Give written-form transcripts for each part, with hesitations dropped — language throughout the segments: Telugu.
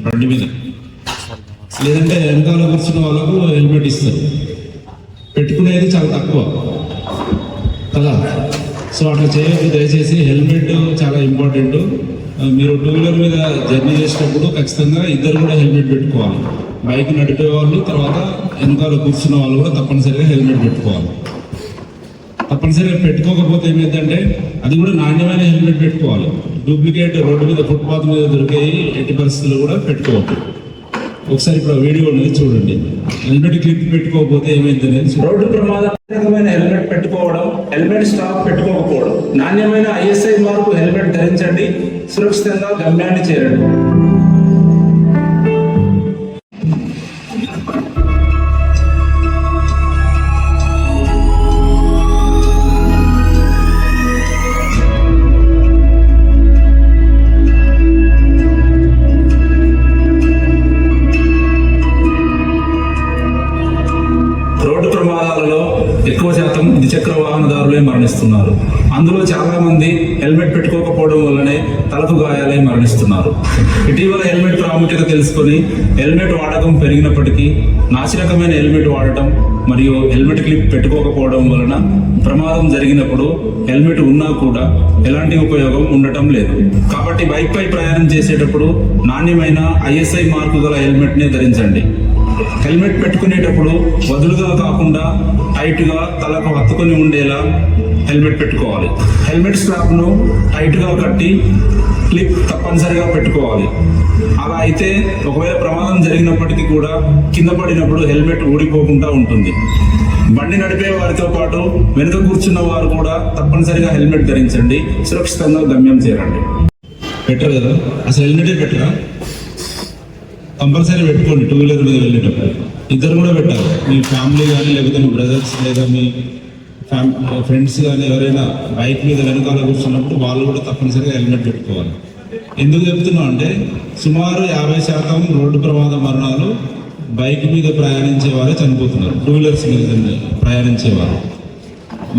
బండి మీద, లేదంటే వెనకాల కూర్చున్న వాళ్ళకు హెల్మెట్ ఇస్తారు. పెట్టుకునేది చాలా తక్కువ కదా. సో అట్లా చేయొద్దు దయచేసి. హెల్మెట్ చాలా ఇంపార్టెంట్. మీరు టూ వీలర్ మీద జర్నీ చేసేటప్పుడు ఖచ్చితంగా ఇద్దరు కూడా హెల్మెట్ పెట్టుకోవాలి. బైక్ నడిపే వాళ్ళు, తర్వాత వెనకాల కూర్చున్న వాళ్ళు కూడా తప్పనిసరిగా హెల్మెట్ పెట్టుకోవాలి. తప్పనిసరిగా పెట్టుకోకపోతే ఏమైందంటే, అది కూడా నాణ్యమైన హెల్మెట్ పెట్టుకోవాలి. డూప్లికేట్ రోడ్డు మీద, ఫుట్పాత్ మీద దొరికే ఎట్టి పరిస్థితుల్లో కూడా పెట్టుకోవద్దు. ఒకసారి ఇప్పుడు వీడియో ఉన్నది చూడండి. హెల్మెట్ క్లిప్ పెట్టుకోకపోతే ఏమైంది అనేది. రోడ్డు ప్రమాదకరమైన హెల్మెట్ పెట్టుకోవడం, హెల్మెట్ స్టాప్ పెట్టుకోకపోవడం. నాణ్యమైన ISI మార్కు హెల్మెట్ ధరించండి, సురక్షితంగా గమ్యాన్ని చేరండి. ఎక్కువ శాతం ద్విచక్ర వాహనదారులే మరణిస్తున్నారు. అందులో చాలా మంది హెల్మెట్ పెట్టుకోకపోవడం వల్లనే తలకు గాయాలై మరణిస్తున్నారు. ఇటీవల హెల్మెట్ ప్రాముఖ్యత తెలుసుకొని హెల్మెట్ వాడకం పెరిగినప్పటికీ నాసిరకమైన హెల్మెట్ వాడటం మరియు హెల్మెట్ క్లిప్ పెట్టుకోకపోవడం వలన ప్రమాదం జరిగినప్పుడు హెల్మెట్ ఉన్నా కూడా ఎలాంటి ఉపయోగం ఉండటం లేదు. కాబట్టి బైక్ పై ప్రయాణం చేసేటప్పుడు నాణ్యమైన ISI మార్కు గల హెల్మెట్నే ధరించండి. హెల్మెట్ పెట్టుకునేటప్పుడు వదులుగా కాకుండా టైట్గా తలకు హత్తుకొని ఉండేలా హెల్మెట్ పెట్టుకోవాలి. హెల్మెట్ స్ట్రాప్ను టైట్గా కట్టి క్లిప్ తప్పనిసరిగా పెట్టుకోవాలి. అలా అయితే ఒకవేళ ప్రమాదం జరిగినప్పటికీ కూడా కింద పడినప్పుడు హెల్మెట్ ఊడిపోకుండా ఉంటుంది. బండి నడిపే వారితో పాటు వెనుక కూర్చున్న వారు కూడా తప్పనిసరిగా హెల్మెట్ ధరించండి, సురక్షితంగా గమ్యం చేరండి. పెట్టరు కదా, అసలు హెల్మెటే పెట్టరా? కంపల్సరీ పెట్టుకోండి. టూ వీలర్ మీద వెళ్ళేటప్పుడు ఇద్దరు కూడా పెట్టాలి. మీ ఫ్యామిలీ కానీ, లేకపోతే మీ బ్రదర్స్ లేదా మీ ఫ్రెండ్స్ కానీ ఎవరైనా బైక్ మీద వెనకాల కూర్చున్నప్పుడు వాళ్ళు కూడా తప్పనిసరిగా హెల్మెట్ పెట్టుకోవాలి. ఎందుకు చెప్తున్నాం అంటే, సుమారు 50% రోడ్డు ప్రమాద మరణాలు బైక్ మీద ప్రయాణించే వారే చనిపోతున్నారు. టూ వీలర్స్ మీద ప్రయాణించేవారు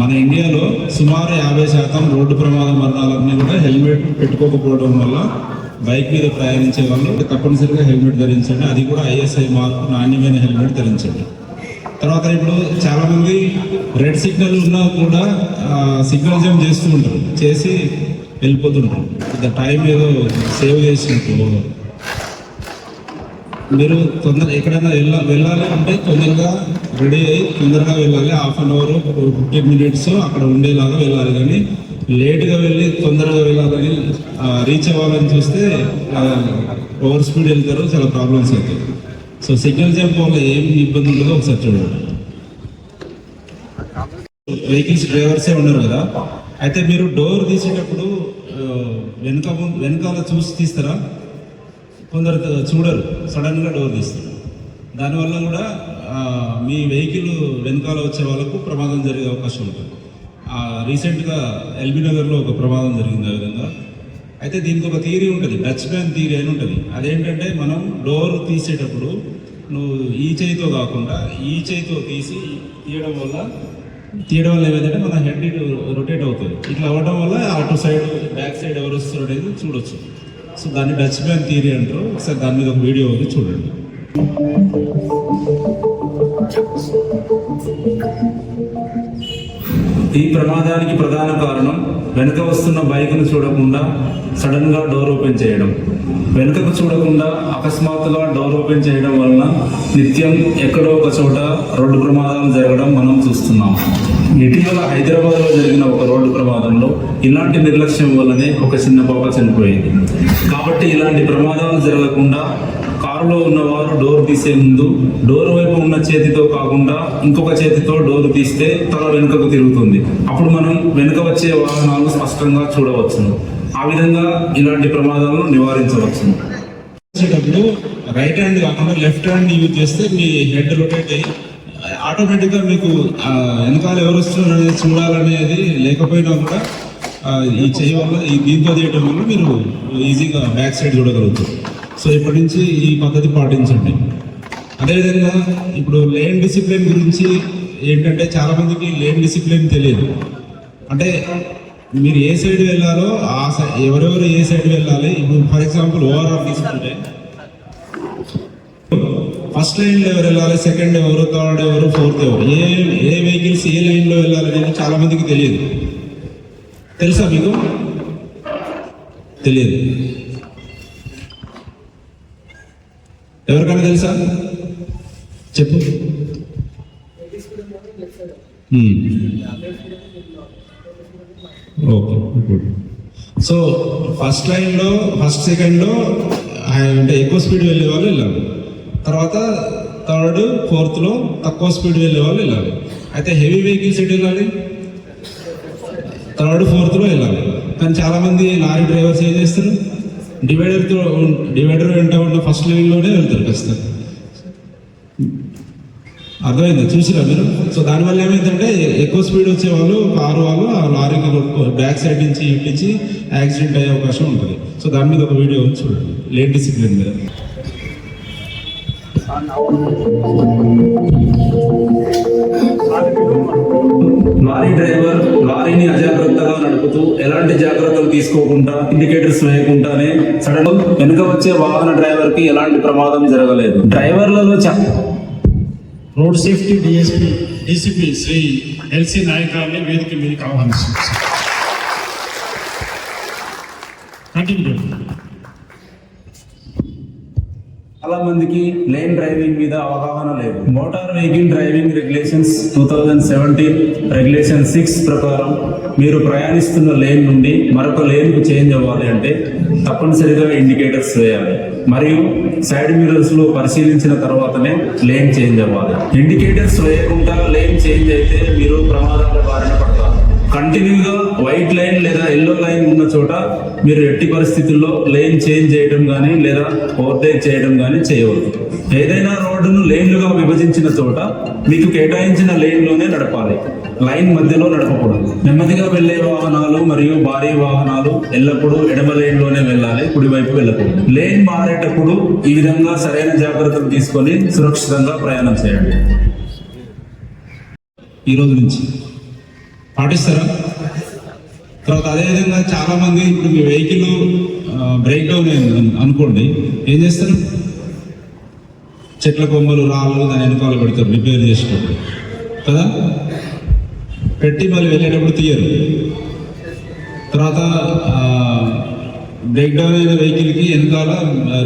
మన ఇండియాలో సుమారు 50% రోడ్డు ప్రమాద మరణాలన్నీ కూడా హెల్మెట్ పెట్టుకోకపోవడం వల్ల బైక్ మీద ప్రయాణించే వాళ్ళు తప్పనిసరిగా హెల్మెట్ ధరించండి. అది కూడా ISI మార్కు నాణ్యమైన హెల్మెట్ ధరించండి. తర్వాత ఇప్పుడు చాలామంది రెడ్ సిగ్నల్ ఉన్నా కూడా సిగ్నల్ జంప్ చేస్తూ ఉంటారు, చేసి వెళ్ళిపోతుంటారు. టైం ఏదో సేవ్ చేసినట్టు. మీరు ఎక్కడైనా వెళ్ళాలి అంటే తొందరగా రెడీ అయ్యి తొందరగా వెళ్ళాలి. హాఫ్ అన్ అవర్ 15 minutes అక్కడ ఉండేలాగా వెళ్ళాలి. కానీ లేట్గా వెళ్ళి తొందరగా వెళ్ళాలని రీచ్ అవ్వాలని చూస్తే ఓవర్ స్పీడ్ వెళ్తారు, చాలా ప్రాబ్లమ్స్ అవుతాయి. సో సిగ్నల్ జంప్ వల్ల ఏం ఇబ్బంది ఉంటుందో ఒకసారి చూడండి. వెహికల్స్ డ్రైవర్సే ఉన్నారు కదా, అయితే మీరు డోర్ తీసేటప్పుడు వెనకాల చూసి తీస్తారా? కొందరు చూడరు, సడన్గా డోర్ తీస్తారు. దానివల్ల కూడా మీ వెహికల్ వెనకాల వచ్చే వాళ్ళకు ప్రమాదం జరిగే అవకాశం ఉంటుంది. రీసెంట్గా LB నగర్లో ఒక ప్రమాదం జరిగింది ఆ విధంగా. అయితే దీనికి ఒక థియరీ ఉంటుంది, డచ్ మ్యాన్ థియరీ అని ఉంటుంది. అదేంటంటే, మనం డోర్ తీసేటప్పుడు నువ్వు ఈ చేయితో కాకుండా ఈ చేయితో తీయడం వల్ల ఏమైందంటే మన హెడ్ ఇటు రొటేట్ అవుతుంది. ఇట్లా అవ్వడం వల్ల అటు సైడ్ బ్యాక్ సైడ్ ఎవరు వస్తారు అనేది చూడొచ్చు. సో దాన్ని డచ్ మ్యాన్ థియరీ అంటారు. ఒకసారి దాని మీద ఒక వీడియో ఉంది, చూడండి. ఈ ప్రమాదానికి ప్రధాన కారణం వెనుక వస్తున్న బైక్ను చూడకుండా సడన్గా డోర్ ఓపెన్ చేయడం. వెనుకకు చూడకుండా అకస్మాత్తుగా డోర్ ఓపెన్ చేయడం వలన నిత్యం ఎక్కడో ఒక చోట రోడ్డు ప్రమాదాలు జరగడం మనం చూస్తున్నాం. ఇటీవల హైదరాబాద్లో జరిగిన ఒక రోడ్డు ప్రమాదంలో ఇలాంటి నిర్లక్ష్యం వల్లనే ఒక చిన్న పాప చనిపోయింది. కాబట్టి ఇలాంటి ప్రమాదాలు జరగకుండా కారులో ఉన్నవారు డోర్ తీసే ముందు డోర్ వైపు ఉన్న చేతితో కాకుండా ఇంకొక చేతితో డోర్ తీస్తే తల వెనుకకు తిరుగుతుంది. అప్పుడు మనం వెనుక వచ్చే వాహనాలు స్పష్టంగా చూడవచ్చు. ఆ విధంగా ఇలాంటి ప్రమాదాలను నివారించవచ్చు. వచ్చేటప్పుడు రైట్ హ్యాండ్ కాకుండా లెఫ్ట్ హ్యాండ్ యూజ్ చేస్తే మీ హెడ్ రొటేట్ అయ్యి ఆటోమేటిక్గా మీకు వెనకాల ఎవరు వస్తున్నారు అనేది చూడాలనేది లేకపోయినా కూడా ఈ చేయ వల్ల, ఈ దీంతో చేయడం వల్ల మీరు ఈజీగా బ్యాక్ సైడ్ చూడగలుగుతారు. సో ఇప్పటి నుంచి ఈ పద్ధతి పాటించండి. అదేవిధంగా ఇప్పుడు లేన్ డిసిప్లిన్ గురించి ఏంటంటే, చాలామందికి లేన్ డిసిప్లిన్ తెలియదు. అంటే మీరు ఏ సైడ్ వెళ్ళాలో ఎవరెవరు ఏ సైడ్ వెళ్ళాలి. ఇప్పుడు ఫర్ ఎగ్జాంపుల్ ఓఆర్ఆర్ తీసుకుంటే ఫస్ట్ లైన్లో ఎవరు వెళ్ళాలి, సెకండ్ ఎవరు, థర్డ్ ఎవరు, ఫోర్త్ ఎవరు, ఏ వెహికల్స్ ఏ లైన్లో వెళ్ళాలి అనేది చాలా మందికి తెలియదు. తెలుసా మీకు? తెలియదు. ఎవరికైనా తెలుసా? చెప్పు. Okay, good. సో ఫస్ట్ లైన్లో, ఫస్ట్ సెకండ్లో అంటే ఎక్కువ స్పీడ్ వెళ్ళే వాళ్ళు వెళ్ళాలి. తర్వాత థర్డ్, ఫోర్త్లో తక్కువ స్పీడ్ వెళ్ళే వాళ్ళు వెళ్ళాలి. అయితే హెవీ వెహికల్స్ ఎటు వెళ్ళాలి? థర్డ్, ఫోర్త్లో వెళ్ళాలి. కానీ చాలామంది లారీ డ్రైవర్స్ ఏం చేస్తారు, డివైడర్ వెంట ఉన్న ఫస్ట్ లైన్లోనే వెళ్తారు ఖచ్చితంగా. అర్థమైందా? చూసిరా మీరు? సో దానివల్ల ఏమైందంటే ఎక్కువ స్పీడ్ వచ్చే వాళ్ళు, కారు వాళ్ళు ఆ లారీకి బ్యాక్ సైడ్ నుంచి ఇప్పించి యాక్సిడెంట్ అయ్యే అవకాశం ఉంటుంది. సో దాని మీద ఒక వీడియో చూడండి, లేన్ డిసిప్లిన్ మీద. లారీ డ్రైవర్ లారీని అజాగ్రత్తగా నడుపుతూ ఎలాంటి జాగ్రత్తలు తీసుకోకుండా ఇండికేటర్స్ వేయకుండానే సడన్ వెనుక వచ్చే వాహన డ్రైవర్ కి ఎలాంటి ప్రమాదం జరగలేదు. డ్రైవర్లలో road safety DCP Shri LC Nayak గారిని వేదిక మీదకి ఆహ్వానిస్తున్నాం. కంటిన్యూ. చాలా మందికి లేన్ డ్రైవింగ్ మీద అవగాహన లేదు. Motor vehicle driving regulations 2017 regulation 6 ప్రకారం మీరు ప్రయాణిస్తున్న లేన్ నుండి మరొక లేన్ కు చేంజ్ అవ్వాలి అంటే తప్పనిసరిగా ఇండికేటర్స్ వేయాలి మరియు సైడ్ మిర్రర్స్ లో పరిశీలించిన తర్వాతనే లేన్ చేంజ్ అవ్వాలి. ఇండికేటర్స్ వేయకుండా లేన్ చేంజ్ అయితే మీరు ప్రమాదాల బారిన పడతారు. కంటిన్యూగా వైట్ లైన్ లేదా ఎల్లో లైన్ ఉన్న చోట మీరు ఎట్టి పరిస్థితుల్లో లేన్ చేంజ్ చేయడం కానీ లేదా ఓవర్టేక్ చేయడం కానీ చేయవద్దు. ఏదైనా రోడ్డును లేన్లుగా విభజించిన చోట మీకు కేటాయించిన లేన్లోనే నడపాలి, లైన్ మధ్యలో నడపకూడదు. నెమ్మదిగా వెళ్లే వాహనాలు మరియు భారీ వాహనాలు ఎల్లప్పుడూ ఎడమ లేన్లోనే వెళ్ళాలి, కుడివైపు వెళ్ళకూడదు. లేన్ మారేటప్పుడు ఈ విధంగా సరైన జాగ్రత్తలు తీసుకొని సురక్షితంగా ప్రయాణం చేయండి. ఈ రోజు నుంచి పాటిస్తారా? తర్వాత అదేవిధంగా చాలా మంది ఇప్పుడు మీ వెహికల్ బ్రేక్ డౌన్ అయింది అనుకోండి, ఏం చేస్తారు? చెట్ల కొమ్మలు, రాళ్ళు దాని వెనకాల పెడతారు రిపేర్ చేసేటప్పుడు కదా, పెట్టి మళ్ళీ వెళ్ళేటప్పుడు తీయరు. తర్వాత బ్రేక్ డౌన్ అయిన వెహికల్కి వెనకాల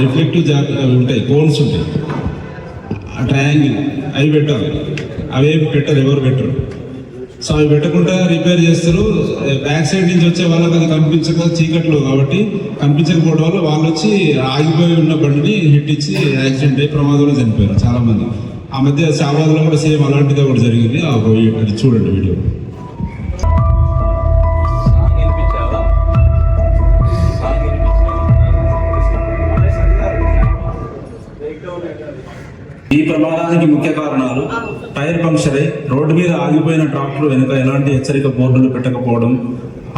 రిఫ్లెక్టివ్ ఉంటాయి, కోన్స్ ఉంటాయి, ఆ ట్రయాంగిల్ అవి పెట్టాలి. అవేమి పెట్టరు, ఎవరు పెట్టరు. సో అవి పెట్టకుండా రిపేర్ చేస్తారు. బ్యాక్ సైడ్ నుంచి వచ్చే వాళ్ళకి అది కనిపించక చీకట్లో కాబట్టి కనిపించకపోవడం వల్ల వాళ్ళు వచ్చి ఆగిపోయి ఉన్న బండిని హిట్ ఇచ్చి యాక్సిడెంట్ అయ్యి ప్రమాదంలో చనిపోయారు చాలా మంది. ఆ మధ్య శాబాద్లో కూడా సేమ్ అలాంటిది ఒకటి జరిగింది. అది చూడండి వీడియో. ఈ ప్రమాదానికి ముఖ్య కారణాలు టైర్ పంక్చర్ అయి రోడ్డు మీద ఆగిపోయిన ట్రాక్టర్ వెనుక ఎలాంటి హెచ్చరిక బోర్డులు పెట్టకపోవడం,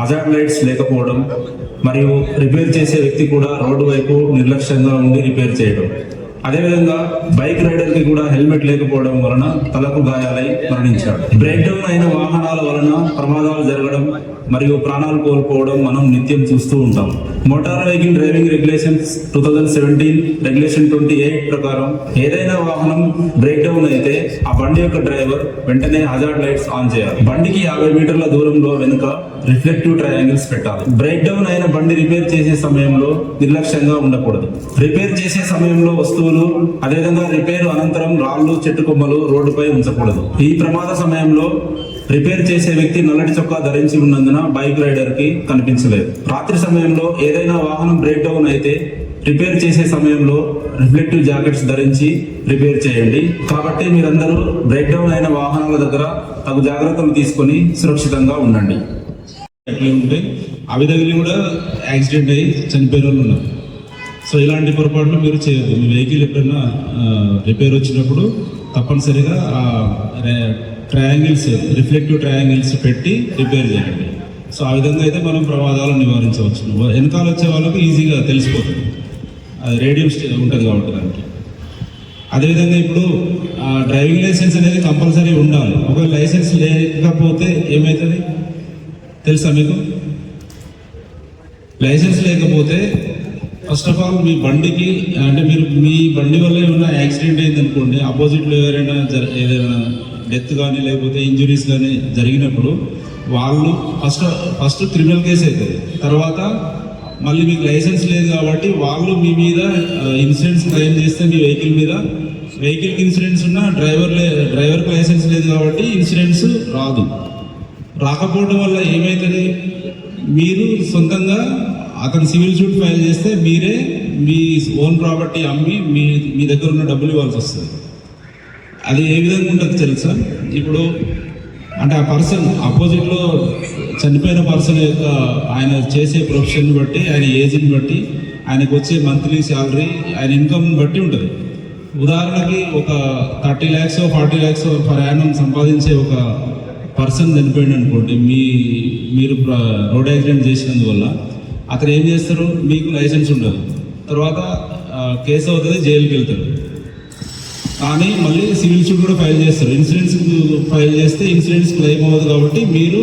హజార్డ్ లైట్స్ లేకపోవడం మరియు రిపేర్ చేసే వ్యక్తి కూడా రోడ్డు వైపు నిర్లక్ష్యంగా ఉండి రిపేర్ చేయడం. అదేవిధంగా బైక్ రైడర్ కి కూడా హెల్మెట్ లేకపోవడం వలన తలకు గాయాలై మరణించాడు. బ్రేక్ డౌన్ అయిన వాహనాల వలన ప్రమాదాలు జరగడం మరియు ప్రాణాలు కోల్పోవడం మనం నిత్యం చూస్తూ ఉంటాం. Motor vehicle driving regulations 2017 regulation 28 ప్రకారం ఏదైనా వాహనం బ్రేక్ డౌన్ అయితే ఆ బండి యొక్క డ్రైవర్ వెంటనే హజార్డ్ లైట్స్ ఆన్ చేయాలి. బండికి 50 మీటర్ల దూరంలో వెనుక రిఫ్లెక్టివ్ ట్రయాంగిల్స్ పెట్టాలి. బ్రేక్ డౌన్ అయిన బండి రిపేర్ చేసే సమయంలో నిర్లక్ష్యంగా ఉండకూడదు. రిపేర్ చేసే సమయంలో వస్తువులు, అదేవిధంగా రిపేర్ అనంతరం రాళ్లు, చెట్టు కొమ్మలు రోడ్డుపై ఉంచకూడదు. ఈ ప్రమాద సమయంలో రిపేర్ చేసే వ్యక్తి నల్లటి చొక్కా ధరించి ఉన్నందున బైక్ రైడర్ కి కనిపించలేదు. రాత్రి సమయంలో ఏదైనా వాహనం బ్రేక్ డౌన్ అయితే రిపేర్ చేసే సమయంలో రిఫ్లెక్టివ్ జాకెట్స్ ధరించి రిపేర్ చేయండి. కాబట్టి మీరందరూ బ్రేక్ డౌన్ అయిన వాహనాల దగ్గర తగు జాగ్రత్తలు తీసుకొని సురక్షితంగా ఉండండి. అట్లే ఉంటే అవి తగిలి కూడా యాక్సిడెంట్ అయ్యి చనిపోయిన వాళ్ళు ఉన్నారు. సో ఇలాంటి పొరపాట్లు మీరు చేయొద్దు. మీ వెహికల్ ఎప్పుడైనా రిపేర్ వచ్చినప్పుడు తప్పనిసరిగా ట్రయాంగిల్స్, రిఫ్లెక్టివ్ ట్రయాంగిల్స్ పెట్టి రిపేర్ చేయండి. సో ఆ విధంగా అయితే మనం ప్రమాదాలను నివారించవచ్చు. వెనకాల వచ్చే వాళ్ళకి ఈజీగా తెలిసిపోతుంది, అది రేడియం ఉంటుంది కాబట్టి దానికి. అదేవిధంగా ఇప్పుడు డ్రైవింగ్ లైసెన్స్ అనేది కంపల్సరీ ఉండాలి. ఒకవేళ లైసెన్స్ లేకపోతే ఏమవుతుంది తెలుసా మీకు? లైసెన్స్ లేకపోతే ఫస్ట్ ఆఫ్ ఆల్ మీ బండికి, అంటే మీరు మీ బండి వల్ల ఏమైనా యాక్సిడెంట్ అయింది అనుకోండి, ఆపోజిట్లో ఎవరైనా ఏదైనా డెత్ కానీ లేకపోతే ఇంజురీస్ కానీ జరిగినప్పుడు వాళ్ళు ఫస్ట్ క్రిమినల్ కేసు అవుతుంది. తర్వాత మళ్ళీ మీకు లైసెన్స్ లేదు కాబట్టి వాళ్ళు మీ మీద ఇన్సూరెన్స్ క్లెయిమ్ చేస్తే మీ వెహికల్ మీద, వెహికల్కి ఇన్సూరెన్స్ ఉన్నా డ్రైవర్కి లైసెన్స్ లేదు కాబట్టి ఇన్సూరెన్స్ రాకపోవడం వల్ల ఏమవుతుంది, మీరు సొంతంగా అతను సివిల్ సూట్ ఫైల్ చేస్తే మీరే మీ ఓన్ ప్రాపర్టీ అమ్మి మీ దగ్గర ఉన్న డబ్బులు ఇవ్వాల్సి వస్తుంది. అది ఏ విధంగా ఉంటుంది తెలుసా? ఇప్పుడు అంటే ఆ పర్సన్ ఆపోజిట్లో చనిపోయిన పర్సన్ యొక్క ఆయన చేసే ప్రొఫెషన్ బట్టి, ఆయన ఏజ్ని బట్టి, ఆయనకు వచ్చే మంత్లీ శాలరీ, ఆయన ఇన్కమ్ బట్టి ఉంటుంది. ఉదాహరణకి ఒక 30 lakhs 40 lakhs పర్ యానం సంపాదించే ఒక పర్సన్ చనిపోయింది అనుకోండి, మీరు రోడ్ యాక్సిడెంట్ చేసినందువల్ల అతను ఏం చేస్తారు, మీకు లైసెన్స్ ఉండదు, తర్వాత కేసు అవుతుంది, జైలుకి వెళ్తారు. కానీ మళ్ళీ సివిల్ సూట్ కూడా ఫైల్ చేస్తారు. ఇన్సూరెన్స్ ఫైల్ చేస్తే ఇన్సూరెన్స్ క్లెయిమ్ అవ్వదు కాబట్టి మీరు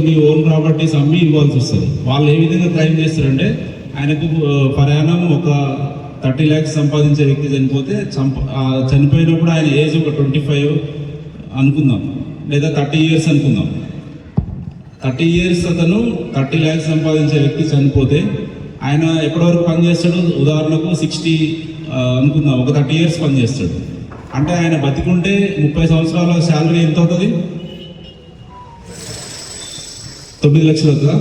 మీ ఓన్ ప్రాపర్టీస్ అమ్మి ఇవ్వాల్సి వస్తుంది. వాళ్ళు ఏ విధంగా క్లెయిమ్ చేస్తారంటే, ఆయనకు ప్రయాణం ఒక 30 lakhs సంపాదించే వ్యక్తి చనిపోతే చనిపోయినప్పుడు ఆయన ఏజ్ ఒక 25 అనుకుందాం, లేదా 30 years అనుకుందాం. 30 years అతను 30 lakhs సంపాదించే వ్యక్తి చనిపోతే ఆయన ఎప్పటి వరకు పనిచేస్తాడు? ఉదాహరణకు 60 అనుకుందాం, ఒక 30 years పనిచేస్తాడు. అంటే ఆయన బతికుంటే 30 సంవత్సరాల శాలరీ ఎంత అవుతుంది? 9 లక్షలు అవుతుందా?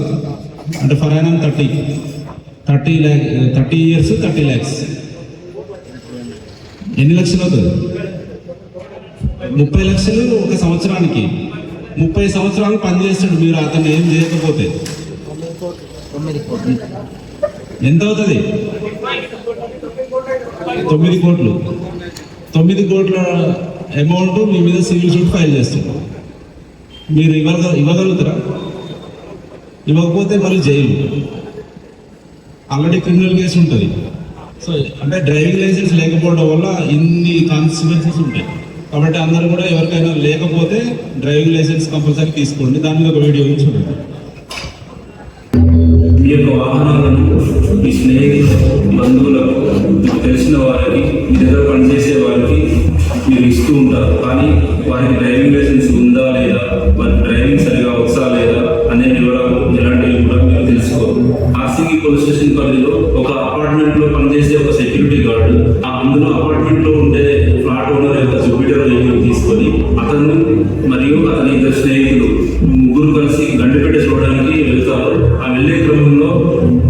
అంటే ఫర్ యానం 30 years 30 lakhs ఎన్ని లక్షలు అవుతుంది? 30 లక్షలు ఒక సంవత్సరానికి. 30 సంవత్సరాలు పనిచేస్తాడు మీరు, అతను ఏం చేయకపోతే ఎంత అవుతుంది? 9 కోట్లు. 9 కోట్ల అమౌంట్ మీ మీద సివిల్ సూట్ ఫైల్ చేస్తారు. మీరు ఇవ్వగలుగుతారా? ఇవ్వకపోతే మళ్ళీ జైలు, ఆల్రెడీ క్రిమినల్ కేసు ఉంటుంది. సో అంటే డ్రైవింగ్ లైసెన్స్ లేకపోవడం వల్ల ఇన్ని కాన్సిక్వెన్సెస్ ఉంటాయి. కాబట్టి అందరూ కూడా ఎవరికైనా లేకపోతే డ్రైవింగ్ లైసెన్స్ కంపల్సరీ తీసుకోండి. దాని మీద ఒక వీడియో చూడండి. మీ యొక్క వాహనాలను మీ స్నేహితులకు, బంధువులకు, మీకు తెలిసిన వారికి, మీ దగ్గర పనిచేసే వారికి మీరు ఇస్తూ ఉంటారు. కానీ వారికి డ్రైవింగ్ లైసెన్స్ ఉందా లేదా, వారికి డ్రైవింగ్ సరిగా వచ్చా లేదా అనే వివరాలు ఎలాంటివి కూడా మీరు తెలుసుకోరు. ఆర్సీకి పోలీస్ స్టేషన్ పరిధిలో ఒక అపార్ట్మెంట్లో పనిచేసే ఒక సెక్యూరిటీ గార్డు అందులో అపార్ట్మెంట్లో ఉండే ఫ్లాట్ ఓనర్ యొక్క జూపిటర్ వెహికల్ తీసుకొని అతను మరియు అతని ఇద్దరు స్నేహితులు ముగ్గురు కలిసి గండిపేట చూడడానికి వెళ్తారు. ఆ వెళ్ళే క్రమంలో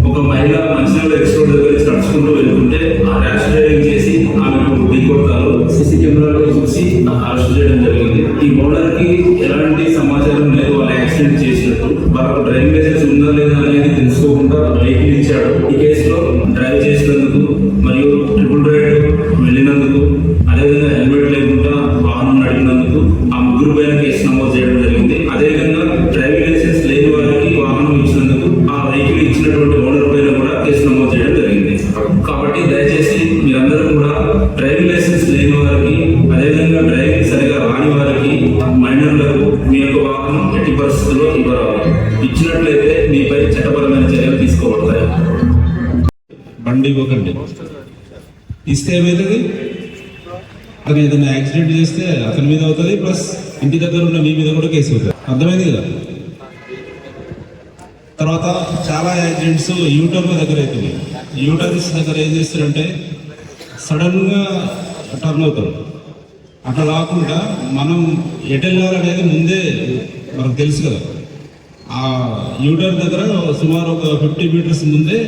ఒక మహిళ మంచినీళ్ళ ఎక్స్పోర్ట్ దగ్గర నుంచి నడుచుకుంటూ వెళ్తుంటే ఆ ర్యాష్ డ్రైవింగ్ చేసి ఆమెకు ఢీకొడతారు. సీసీ కెమెరాలో చూసి అరెస్ట్ చేయడం జరిగింది. ఈ ఓనర్ కి ఎలాంటి సమాచారం లేదు వాళ్ళు యాక్సిడెంట్ చేసినట్టు. వాళ్ళకు డ్రైవింగ్ లైసెన్స్ ఉందా లేదా అనేది తెలుసుకోకుండా వెహికల్ ఇచ్చాడు. ఈ కేసులో డ్రైవ్ చేసినందుకు మరియు ట్రిపుల్ రైడ్ వెళ్ళినందుకు, అదేవిధంగా హెల్మెట్ లేకుండా వాహనం నడిపినందుకు ఆ ముగ్గురు పైన కేసు నమోదు చేయడం జరిగింది. అదేవిధంగా డ్రైవింగ్ లైసెన్స్ లేని వారికి వాహనం ఇచ్చినందుకు ఆ వెహికల్ ఇచ్చినటువంటి ఓనర్ పైన కూడా కేసు నమోదు చేయడం జరిగింది. కాబట్టి దయచేసి మీరందరూ కూడా డ్రైవింగ్ లైసెన్స్ లేని వారికి, అదేవిధంగా డ్రైవింగ్ సరిగా రాని వారికి, మైనర్లకు మీ యొక్క వాహనం ఎట్టి పరిస్థితుల్లో ఇవ్వరాదు. ఇచ్చినట్లయితే మీపై చట్టపరమైన చర్యలు తీసుకోబడతాయి. బండి ఇవ్వకండి. ఇస్తే ఏమవుతుంది? అతను ఏదైనా యాక్సిడెంట్ చేస్తే అతని మీద అవుతుంది, ప్లస్ ఇంటి దగ్గర ఉన్న మీ మీద కూడా కేసు అవుతుంది. అర్థమైంది కదా? తర్వాత చాలా యాక్సిడెంట్స్ యూటర్న్ దగ్గర అవుతుంది. యూటర్న్స్ దగ్గర ఏం చేస్తారంటే సడన్గా టర్న్ అవుతారు. అట్లా కాకుండా మనం ఎటు వెళ్ళాలనేది ముందే మనకు తెలుసు కదా. ఆ యూటర్న్ దగ్గర సుమారు ఒక 50 meters ముందే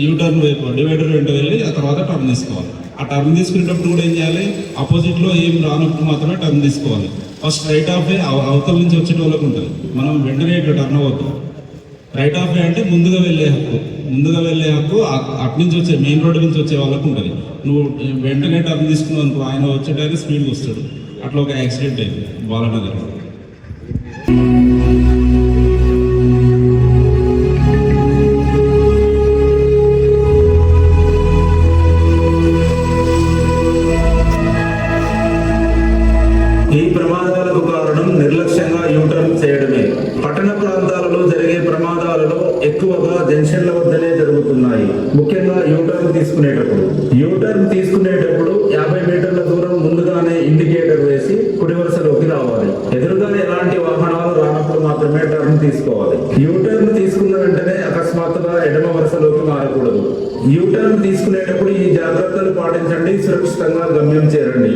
యూటర్న్ వైపు డివైడర్ వెంట వెళ్ళి ఆ తర్వాత టర్న్ తీసుకోవాలి. ఆ టర్న్ తీసుకునేటప్పుడు కూడా ఏం చేయాలి? ఆపోజిట్లో ఏం రానప్పుడు మాత్రమే టర్న్ తీసుకోవాలి. ఫస్ట్ రైట్ ఆఫ్ వే అవతల నుంచి వచ్చే వాళ్ళకు ఉంటుంది. మనం వెంటనే ఇట్లా టర్న్ అవ్వద్దు. రైట్ ఆఫ్ వే అంటే ముందుగా వెళ్ళే హక్కు అటు నుంచి వచ్చే మెయిన్ రోడ్డు నుంచి వచ్చే వాళ్ళకు ఉంటుంది. నువ్వు వెంటనే టర్న్ తీసుకున్నావు అనుకో, ఆయన వచ్చేటప్పుడు స్పీడ్గా వస్తాడు. అట్లా ఒక యాక్సిడెంట్ అయింది బాలనగర్. ఈ ప్రమాదాలకు కారణం నిర్లక్ష్యంగా యూటర్న్ చేయడమే. పట్టణ ప్రాంతాలలో జరిగే ప్రమాదాలలో ఎక్కువగా జంక్షన్ల వద్దనే జరుగుతున్నాయి. ముఖ్యంగా యూటర్న్ తీసుకునే తీసుకునేటప్పుడు. యూటర్న్ తీసుకునేటప్పుడు 50 మీటర్ల దూరం ముందుగానే ఇండికేటర్ వేసి కుడి వరుసలోకి రావాలి. ఎదురుగానే ఎలాంటి వాహనాలు రానప్పుడు మాత్రమే టర్న్ తీసుకోవాలి. యూటర్న్ తీసుకున్న వెంటనే అకస్మాత్తుగా ఎడమ వరుసలోకి మారకూడదు. యూటర్న్ తీసుకునేటప్పుడు ఈ జాగ్రత్తలు పాటించండి, సురక్షితంగా గమ్యం చేరండి.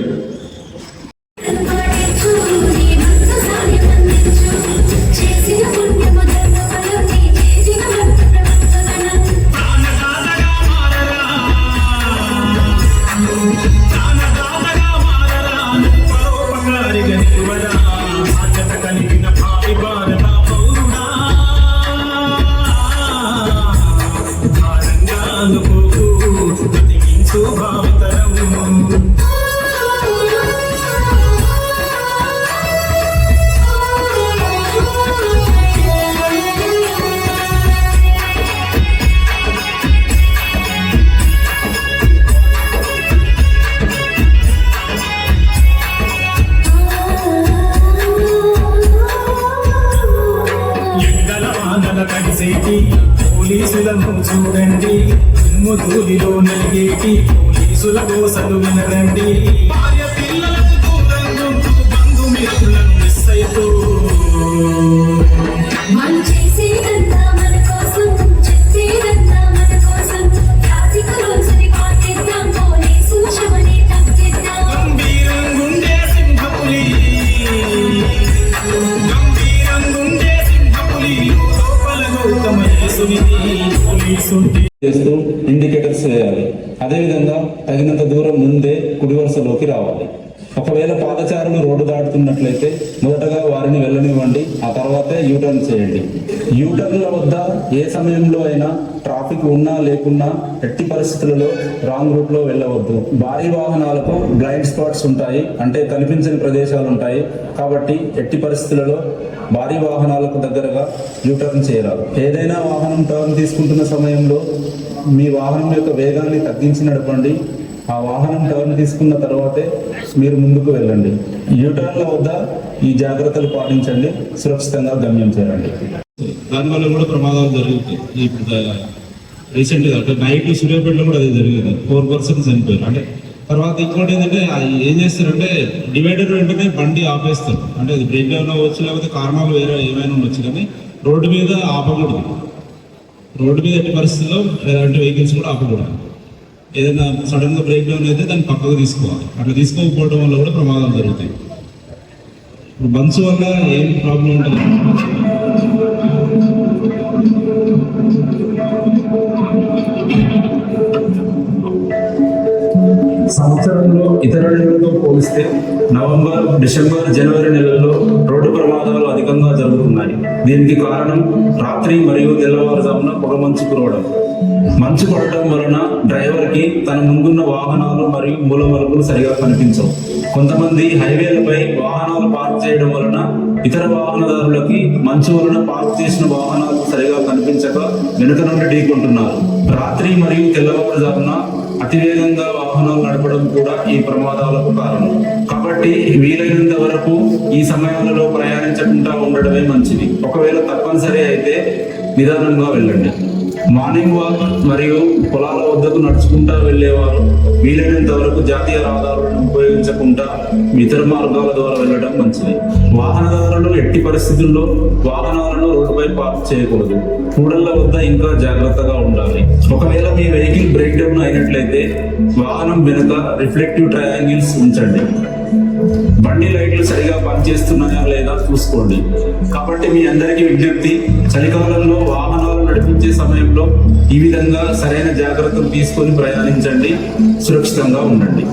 పోలీసులను చూడండి, దుమ్ముధూళిలో నలిగేటి పోలీసుల కోసలు వినరండి. భార్య పిల్లలకు దూరంగా బంధుమిత్రులను మిస్ అవుతూ మనం చేసేదంతా మన కోసం, చెప్పేదంతా మన కోసం. ట్రాఫిక్ రూల్స్ ని పాటిద్దాం, పోలీసు క్షమని తగ్గిద్దాం. గంభీరంగుండే సింహపులి, గంభీరంగుండే సింహపులి లోపల గౌతమ యేసునిది పోలీసుంది. చేస్తూ ఇండికేటర్స్ వేయాలి. అదేవిధంగా తగినంత దూరం ముందే కుడి వరుసలోకి రావాలి. ఒకవేళ పాదచారులు రోడ్డు దాటుతున్నట్లయితే మొదటగా వారిని వెళ్ళనివ్వండి, ఆ తర్వాతే యూటర్న్ చేయండి. యూటర్న్ల వద్ద ఏ సమయంలో అయినా ట్రాఫిక్ ఉన్నా లేకున్నా ఎట్టి పరిస్థితులలో రాంగ్ రూట్ లో వెళ్ళవద్దు. భారీ వాహనాలకు బ్లైండ్ స్పాట్స్ ఉంటాయి, అంటే కనిపించని ప్రదేశాలు ఉంటాయి. కాబట్టి ఎట్టి పరిస్థితులలో భారీ వాహనాలకు దగ్గరగా యూటర్న్ చేయరాదు. ఏదైనా వాహనం టర్న్ తీసుకుంటున్న సమయంలో మీ వాహనం యొక్క వేగాన్ని తగ్గించి నడపండి. ఆ వాహనం టర్న్ తీసుకున్న తర్వాతే మీరు ముందుకు వెళ్ళండి. యూటర్న్ల వద్ద ఈ జాగ్రత్తలు పాటించండి, సురక్షితంగా గమ్యం చేరండి. దానివల్ల కూడా ప్రమాదాలు జరుగుతాయి. ఇప్పుడు రీసెంట్గా అంటే నైట్ సూర్యాపేటలో కూడా అది జరిగింది. 4 persons చనిపోయారు. అంటే తర్వాత ఇంకోటి ఏంటంటే ఏం చేస్తారంటే డివైడర్ వెంటనే బండి ఆపేస్తారు. అంటే అది బ్రేక్ డౌన్ అవ్వచ్చు, లేకపోతే కారణాలు వేరే ఏమైనా ఉండొచ్చు, కానీ రోడ్డు మీద ఆపకూడదు. రోడ్డు మీద ఎట్టి పరిస్థితుల్లో ఎలాంటి వెహికల్స్ కూడా ఆపకూడదు. ఏదైనా సడన్గా బ్రేక్ డౌన్ అయితే దాన్ని పక్కకు తీసుకోవాలి. అట్లా తీసుకోకపోవడం వల్ల కూడా ప్రమాదాలు జరుగుతాయి. ఇప్పుడు బండ్స్ వల్ల ఏం ప్రాబ్లం ఉంటుంది? సంవత్సరంలో ఇతర నెలలతో పోలిస్తే నవంబర్, డిసెంబర్, జనవరి నెలల్లో రోడ్డు ప్రమాదాలు అధికంగా జరుగుతున్నాయి. దీనికి కారణం రాత్రి మరియు తెల్లవారుజామున పొగమంచు కురవడం. మంచు పడటం వలన డ్రైవర్కి తన ముందున్న వాహనాలు మరియు మూలమలుపులు సరిగా కనిపించవు. కొంతమంది హైవేలపై వాహనాలు పార్క్ చేయడం వలన ఇతర వాహనదారులకి మంచు వలన పార్క్ చేసిన వాహనాలు సరిగా కనిపించక వెనుక నుండి ఢీకొంటున్నారు. రాత్రి మరియు తెల్లవారుజామున అతివేగంగా వాహనాలు నడపడం కూడా ఈ ప్రమాదాలకు కారణం. కాబట్టి వీలైనంత వరకు ఈ సమయాలలో ప్రయాణించకుండా ఉండడమే మంచిది. ఒకవేళ తప్పనిసరి అయితే నిదానంగా వెళ్ళండి. మార్నింగ్ వాక్ మరియు పొలాల వద్దకు నడుచుకుంటా వెళ్ళేవారు వీలైనంత వరకు జాతీయ రహదారులను ఉపయోగించకుండా ఇతర మార్గాల ద్వారా వెళ్ళడం మంచిది. వాహనదారులు ఎట్టి పరిస్థితుల్లో వాహనాలను రోడ్డుపై పార్క్ చేయకూడదు. కూడళ్ల వద్ద ఇంకా జాగ్రత్తగా ఉండాలి. ఒకవేళ మీ వెహికల్ బ్రేక్ డౌన్ అయినట్లయితే వాహనం వెనుక రిఫ్లెక్టివ్ ట్రయాంగిల్స్ ఉంచండి. బండి లైట్లు సరిగా పనిచేస్తున్నాయా లేదా చూసుకోండి. కాబట్టి మీ అందరికీ విజ్ఞప్తి, చలికాలంలో వాహనాలు నడిపించే సమయంలో ఈ విధంగా సరైన జాగ్రత్తలు తీసుకొని ప్రయాణించండి, సురక్షితంగా ఉండండి.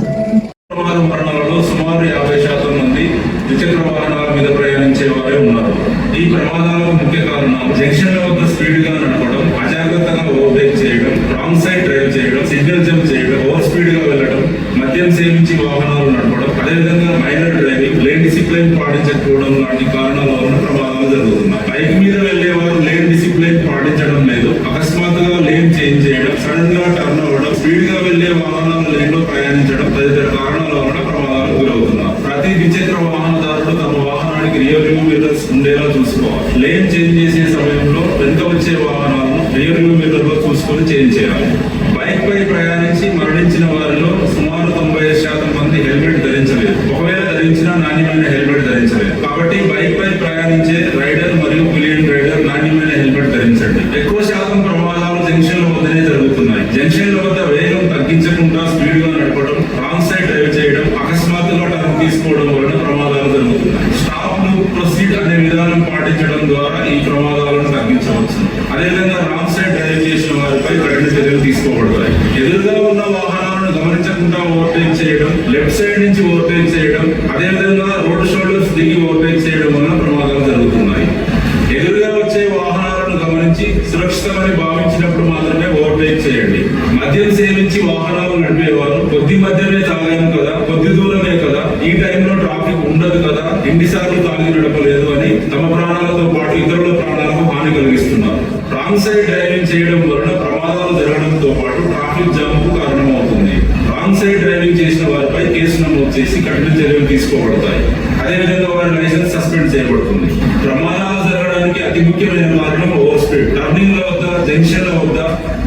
ప్రమాద మరణాలలో సుమారు 50% మంది ద్విచక్ర వాహనాల మీద ప్రయాణించే వారే ఉన్నారు. ఈ ప్రమాదాలకు ముఖ్య కారణం జంక్షన్ల వద్ద స్పీడ్ గా నడపడం, అజాగ్రత్తగా ఓవర్టేక్ చేయడం, రాంగ్ సైడ్ డ్రైవ్ చేయడం, సిగ్నల్ జంప్ చేయడం, ఓవర్ స్పీడ్ గా వెళ్ళడం, మద్యం సేవించి వాహనాలు నడపడం, అదేవిధంగా మైనర్ డ్రైవింగ్, లేన్ డిసిప్లైన్ పాటించకపోవడం లాంటి కారణాల వలన ప్రమాదాలు జరుగుతున్నాయి. బైక్ మీద వెళ్లేవారు లేన్ డిసిప్లైన్ పాటించడం లేదు, అకస్మాత్తుగా లేన్ చేంజ్ చేయడం, సడన్ గా టర్న్ అవ్వడం, స్పీడ్ గా వెళ్లే వాహనాలు లేన్ లో ప్రయాణించడం తదితర కారణాల వలన ప్రమాదాలకు గురవుతున్నారు. ప్రతి ద్విచక్ర వాహనదారుడు తమ వాహనానికి రియర్ వ్యూ మిర్రర్స్ ఉండేలా చూసుకోవాలి. లేన్ చేంజ్ చేసే సమయంలో వెనుక వచ్చే వాహనాలను రియర్ వ్యూ మిర్రర్ లో చూసుకొని చేంజ్ చేయాలి. బైక్ పై వద్ద వేగం తగ్గించకుండా స్పీడ్ గా నడపడం, రాంగ్ సైడ్ డ్రైవ్ చేయడం, అకస్మాత్తుగా టర్న్ తీసుకోవడం వలన ప్రమాదాలు జరుగుతున్నాయి. స్టాప్ ప్రొసీడ్ అనే విధానం పాటించడం ద్వారా ఈ ప్రమాదాలను తగ్గించవచ్చు. అదేవిధంగా రాంగ్ సైడ్ డ్రైవ్ చేసిన వారిపై కఠిన చర్యలు తీసుకోబడతాయి. ఎదురుగా ఉన్న వాహనాలను గమనించకుండా ఓవర్టేక్ చేయడం, లెఫ్ట్ సైడ్ నుంచి ఓవర్టేక్ చేయడం, అదేవిధంగా రోడ్ షోల్డర్స్ దిగి ఓవర్టేక్ చేయడం వలన ప్రమాదాలు జరుగుతున్నాయి. ఎదురుగా వచ్చే వాహనాలను గమనించి సురక్షితమని భావించినప్పుడు మాత్రమే ఓవర్టేక్ చేయండి. మద్యం సేవించి వాహనాలు నడిపేవారు కొద్ది మధ్యమే తాగాను కదా, కొద్ది దూరమే కదా, ఈ టైంలో ట్రాఫిక్ ఉండదు కదా, ఎన్నిసార్లు తాగి నడపలేదు అని తమ ప్రాణాలతో పాటు ఇతరుల ప్రాణాలకు హాని కలిగిస్తున్నారు. రాంగ్ సైడ్ డ్రైవింగ్ చేయడం వలన ప్రమాదాలు జరగడంతో పాటు ట్రాఫిక్ జామ్ కు కారణమవుతుంది. రాంగ్ సైడ్ డ్రైవింగ్ చేసిన వారిపై కేసు నమోదు చేసి కఠిన చర్యలు తీసుకోబడతాయి. అదేవిధంగా వారి లైసెన్స్ సస్పెండ్ చేయబడుతుంది. ప్రమాదాలు జరగడానికి అతి ముఖ్యమైన కారణం ఓవర్ స్పీడ్. టర్నింగ్ ల వద్ద, జంక్షన్ల వద్ద,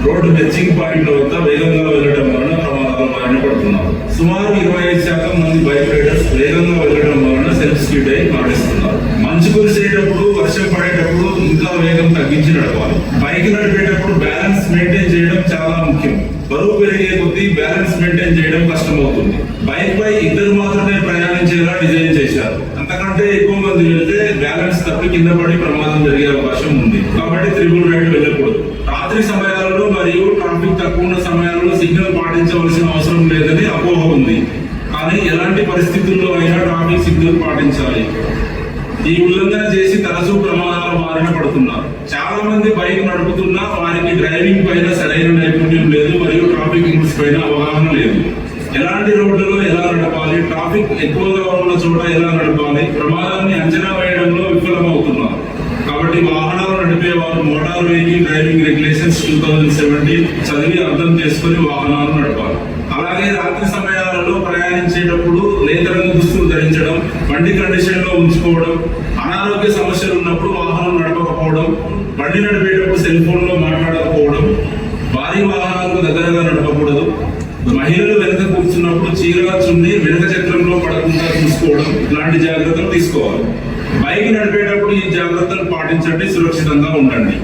రోడ్డు మెచ్చింగ్ పాయింట్ల వద్ద వేగంగా వెళ్లడం వలన ప్రమాదాలు బారిన పడుతున్నారు. సుమారు 25% మంది బైక్ రైడర్స్ వేగంగా వెళ్లడం వలన సెల్ఫ్ స్పీడ్ అయి పాటిస్తున్నారు. మంచు కురిసేటప్పుడు, వర్షం పడేటప్పుడు ఇంకా వేగం తగ్గించి నడపాలి. బైక్ నడిపేటప్పుడు బ్యాలెన్స్ మెయింటైన్ చేయడం చాలా ముఖ్యం. బరువు పెరిగే కొద్దీ బ్యాలెన్స్ మెయింటైన్ చేయడం కష్టమవుతుంది. బైక్ పై ఇద్దరు మాత్రమే ప్రయాణించేలా డిజైన్ చేశారు. అంతకంటే ఎక్కువ మంది వెళ్తే బ్యాలెన్స్ తప్పి కింద పడి ప్రమాదం జరిగే అవకాశం ఉంది. కాబట్టి త్రిబుల్ రైడ్ వెళ్ళకూడదు. రాత్రి సమయాలలో మరియు ట్రాఫిక్ తక్కువ ఉన్న సమయాలలో సిగ్నల్ పాటించవలసిన అవసరం లేదని అపోహ ఉంది. కానీ ఎలాంటి పరిస్థితుల్లో అయినా ట్రాఫిక్ సిగ్నల్ పాటించాలి. ఈ ఉల్లంఘన చేసి తరచూ ప్రమాదాల బారిన పడుతున్నారు. చాలా మంది బైక్ నడుపుతున్నా వారికి డ్రైవింగ్ పైన సరైన నైపుణ్యం లేదు మరియు ట్రాఫిక్ రూల్స్ పైన అవగాహన లేదు. ఎలాంటి రోడ్లలో ఎలా నడపాలి, ట్రాఫిక్ ఎక్కువగా ఉన్న చోట ఎలా నడపాలి, ప్రమాదాన్ని అంచనా వేయడంలో విఫలమవుతున్నారు. కాబట్టి వాహనాలు నడిపే వారు మోటార్ వెహికల్ డ్రైవింగ్ రెగ్యులేషన్స్ 2017 చదివి అర్థం చేసుకుని వాహనాలు నడపాలి. అలాగే రాత్రి సమయాలలో ప్రయాణించేటప్పుడు లేత రంగు దుస్తులు ధరించడం, బండి కండిషన్ లో ఉంచుకోవడం, అనారోగ్య సమస్యలు ఉన్నప్పుడు వాహనం నడపకపోవడం, బండి నడిపేటప్పుడు సెల్ ఫోన్ లో మాట్లాడకపోవడం, భారీ వాహనాలకు దగ్గరగా నడపకూడదు, మహిళలు వెనుక కూర్చున్నప్పుడు చీర చున్ని వెనుక చక్రంలో పడకుండా చూసుకోవడం, ఇలాంటి జాగ్రత్తలు తీసుకోవాలి. బైక్ నడిపేటప్పుడు ఈ జాగ్రత్తలు పాటించండి, సురక్షితంగా ఉండండి.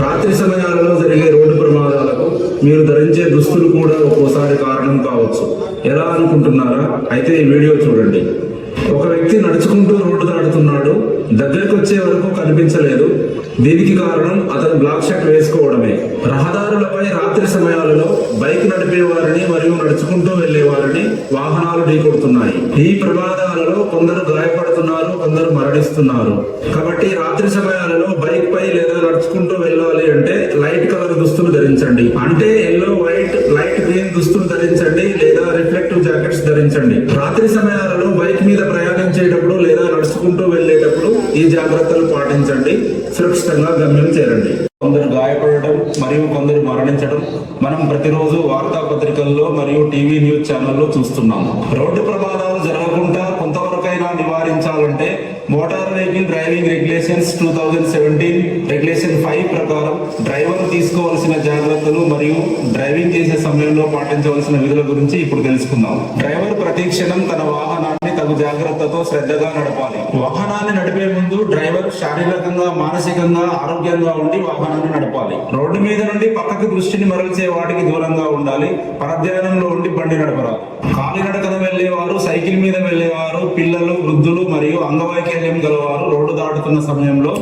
రాత్రి సమయాలలో జరిగే రోడ్డు ప్రమాదాలకు మీరు ధరించే దుస్తులు కూడా ఒక్కోసారి కారణం కావచ్చు. ఎలా అనుకుంటున్నారా? అయితే ఈ వీడియో చూడండి. ఒక వ్యక్తి నడుచుకుంటూ రోడ్డు దాటుతున్నాడు. దగ్గరికి వచ్చే వరకు కనిపించలేదు. దీనికి కారణం అతను బ్లాక్ షర్ట్ వేసుకోవడమే. రహదారులపై రాత్రి సమయాలలో బైక్ నడిపే వారిని మరియు నడుచుకుంటూ వెళ్లే వారిని వాహనాలు ఢీకొడుతున్నాయి. ఈ ప్రమాదాలలో కొందరు గాయపడుతున్నారు, కొందరు మరణిస్తున్నారు. కాబట్టి రాత్రి సమయాలలో బైక్ పై లేదా నడుచుకుంటూ వెళ్ళాలి అంటే లైట్ కలర్ దుస్తులు ధరించండి. అంటే ఎల్లో, వైట్, లైట్ గ్రీన్ దుస్తులు ధరించండి లేదా రిఫ్లెక్టివ్ జాకెట్స్ ధరించండి. రాత్రి సమయాలలో బైక్ మీద ప్రయాణించేటప్పుడు లేదా నడుచుకుంటూ వెళ్ళేటప్పుడు ఈ జాగ్రత్తలు పాటించండి. సురక్షితంగా గమ్యం చేరండి. కొందరు గాయపడటం మరియు కొందరు మరణించడం మనం ప్రతిరోజు వార్తాపత్రికల్లో మరియు టీవీ న్యూస్ ఛానల్లో చూస్తున్నాం. రోడ్డు ప్రమాదాలు జరగకుండా కొంతవరకైనా నివారించాలంటే motor vehicle driving regulations 2017 regulation 5 ప్రకారం డ్రైవర్ తీసుకోవాల్సిన జాగ్రత్తలు మరియు డ్రైవింగ్ చేసే సమయంలో పాటించవలసిన విధుల గురించి ఇప్పుడు తెలుసుకుందాం. డ్రైవర్ ప్రతి క్షణం తన వాహనాన్ని తగు జాగ్రత్తతో శ్రద్ధగా నడపాలి. వాహనాన్ని నడిపే ముందు డ్రైవర్ శారీరకంగా, మానసికంగా ఆరోగ్యంగా ఉండి వాహనాన్ని నడపాలి. రోడ్డు మీద నుండి పక్కకు దృష్టిని మరల్చే వాటికి దూరంగా ఉండాలి. పరధ్యానంలో ఉండి బండి నడపరాదు. కాలినడకన వెళ్లేవారు, సైకిల్ మీద వెళ్లేవారు, పిల్లలు, వృద్ధులు మరియు అంగవైకల్యం గలవారు రోడ్డు దాటుతున్న సమయంలో